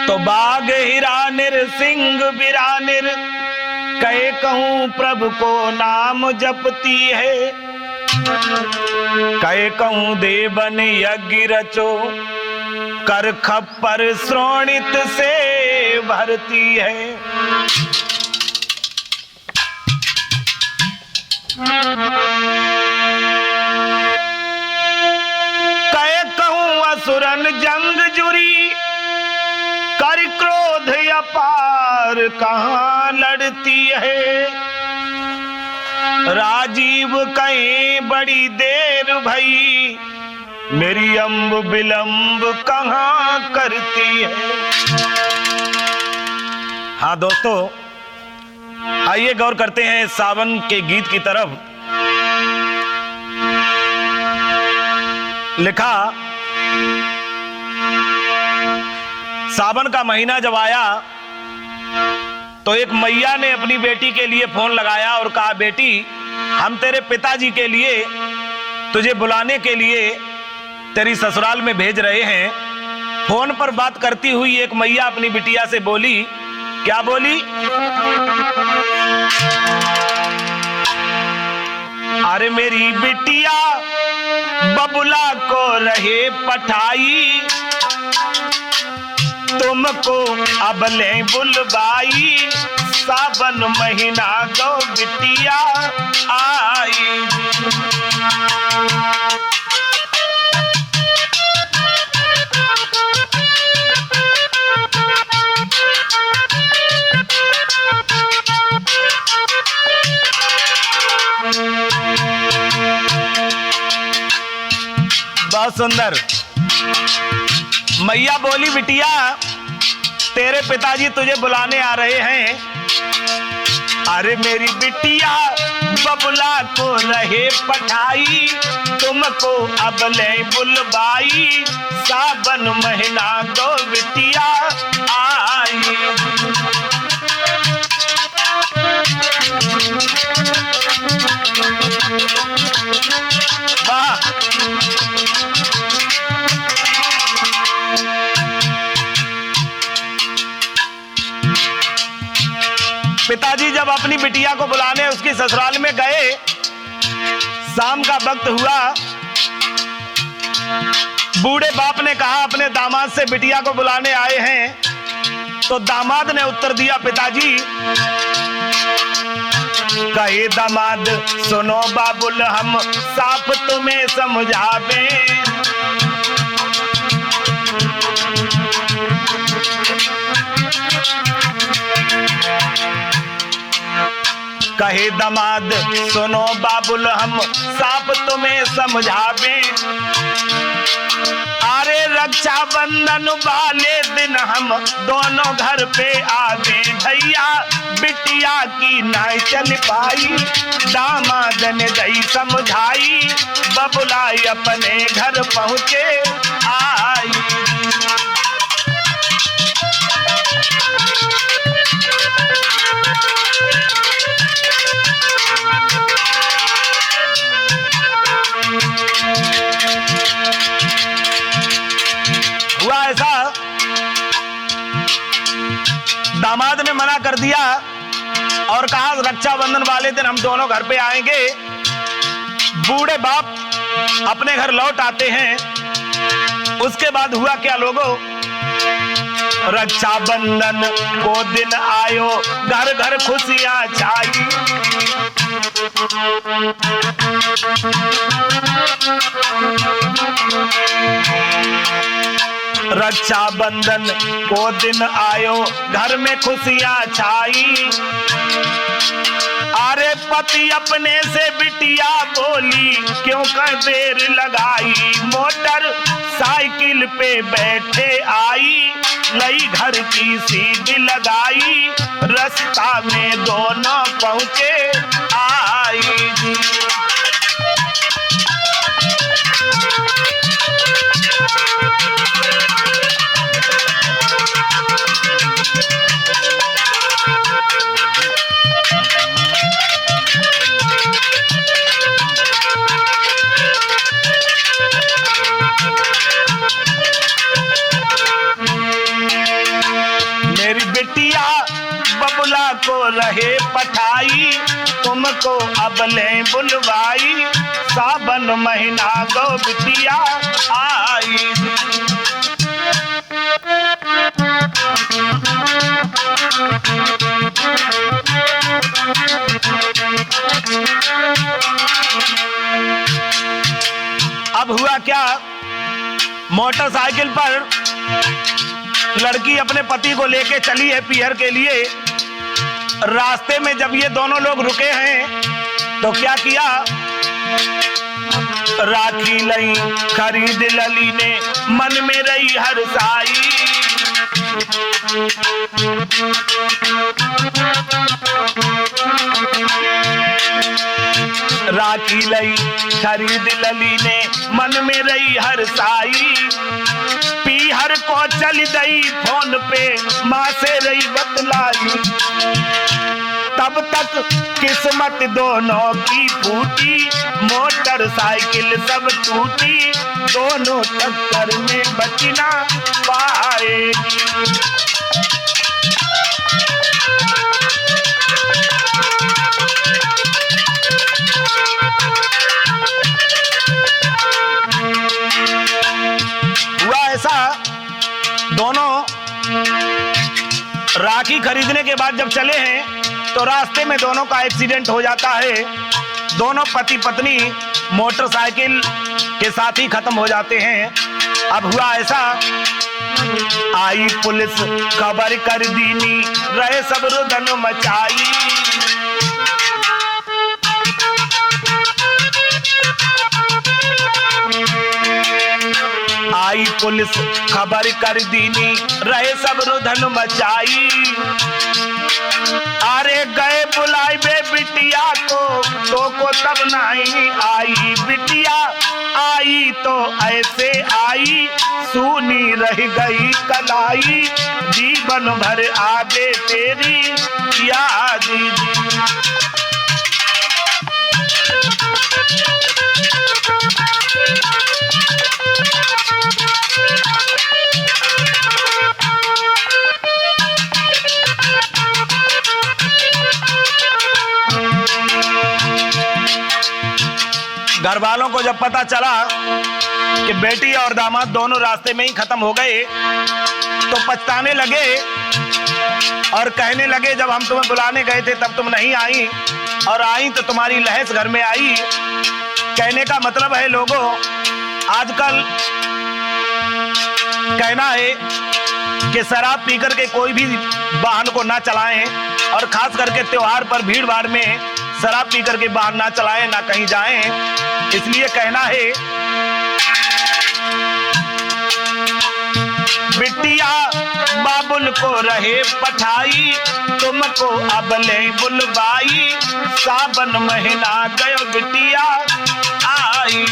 तो बाघ हीरा सिंह बिरानिर कहे कहूं प्रभु को नाम जपती है। कहे कहूं देवन यज्ञ रचो कर खप्पर श्रोणित से भरती है। कहे कहूं असुरन जंग जुरी कर क्रोध अपार कहां लड़ती है। राजीव कहीं बड़ी देर भई मेरी अम्ब विलंब कहां करती है। हाँ दोस्तों, आइए गौर करते हैं सावन के गीत की तरफ। लिखा, सावन का महीना जब आया तो एक मैया ने अपनी बेटी के लिए फोन लगाया और कहा, बेटी हम तेरे पिताजी के लिए तुझे बुलाने के लिए तेरी ससुराल में भेज रहे हैं। फोन पर बात करती हुई एक मैया अपनी बिटिया से बोली, क्या बोली? अरे मेरी बिटिया बबुला को रहे पठाई तुमको अब ले बुलवाई सावन महीना गो बिटिया आई। बहुत सुंदर। मैया बोली, बिटिया तेरे पिताजी तुझे बुलाने आ रहे हैं। अरे मेरी बिटिया बबुला को रहे पठाई तुमको अब ले बुलवाई सावन महीना दो बिटिया आई। वाह, पिताजी जब अपनी बिटिया को बुलाने उसकी ससुराल में गए, शाम का वक्त हुआ। बूढ़े बाप ने कहा अपने दामाद से बिटिया को बुलाने आए हैं। तो दामाद ने उत्तर दिया, पिताजी कहे दामाद सुनो बाबुल हम साफ तुम्हें समझावे। कहे दामाद सुनो बाबुल हम साफ तुम्हें समझावे। अरे रक्षाबंधन वाले दिन हम दोनों घर पे आवे भैया बिटिया की नहीं चल पाई दामाद ने दई समझाई बबुलाई अपने घर पहुंचे आई। हुआ ऐसा, दामाद ने मना कर दिया और कहा रक्षाबंधन वाले दिन हम दोनों घर पे आएंगे। बूढ़े बाप अपने घर लौट आते हैं। उसके बाद हुआ क्या लोगों, रक्षाबंधन को दिन आयो घर घर खुशियां छाई। रक्षाबंधन को दिन आयो घर में खुशियां छाई। अरे पति अपने से बिटिया बोली क्यों कर देर लगाई मोटर साइकिल पे बैठे आई नई घर की सीढ़ी लगाई रास्ता में दोनों पहुंचे आई। को रहे पठाई, तुमको अब ले बुलवाई, सावन महीना गौ बिटिया आई। अब हुआ क्या, मोटरसाइकिल पर लड़की अपने पति को लेके चली है पीहर के लिए। रास्ते में जब ये दोनों लोग रुके हैं तो क्या किया, राखी लई खरीद लली ने, मन में रही हरसाई। राखी लई खरीद लली ने, मन में रही हरसाई। पीहर को चल गई फोन पे, माँ से रही बतलाई। तब तक किस्मत दोनों की फूटी, मोटरसाइकिल सब टूटी, दोनों टक्कर में बच ना पाएगी। हुआ ऐसा, दोनों राखी खरीदने के बाद जब चले हैं तो रास्ते में दोनों का एक्सीडेंट हो जाता है। दोनों पति पत्नी मोटरसाइकिल के साथ ही खत्म हो जाते हैं। अब हुआ ऐसा, आई पुलिस खबर कर दीनी, रहे सब रुदन मचाई। आई पुलिस खबर कर दीनी, रहे सब रुदन मचाई। अरे गए बुलाई बे बिटिया को तब नहीं आई। बिटिया आई तो ऐसे आई, सुनी रह गई कलाई, जीवन भर आवे तेरी याद। घर वालों को जब पता चला कि बेटी और दामाद दोनों रास्ते में ही खत्म हो गए तो पछताने लगे और कहने लगे, जब हम तुम्हें बुलाने गए थे तब तुम नहीं आई, और आई तो तुम्हारी लहस घर में आई। कहने का मतलब है लोगों, आजकल कहना है कि शराब पीकर के कोई भी वाहन को ना चलाएं, और खास करके त्योहार पर भीड़ भाड़ में शराब पीकर के वाहन ना चलाएं, ना कहीं जाएं। इसलिए कहना है, बिटिया बाबुल को रहे पठाई, तुमको अब ले बुलवाई, सावन महीना गयो बिटिया आई।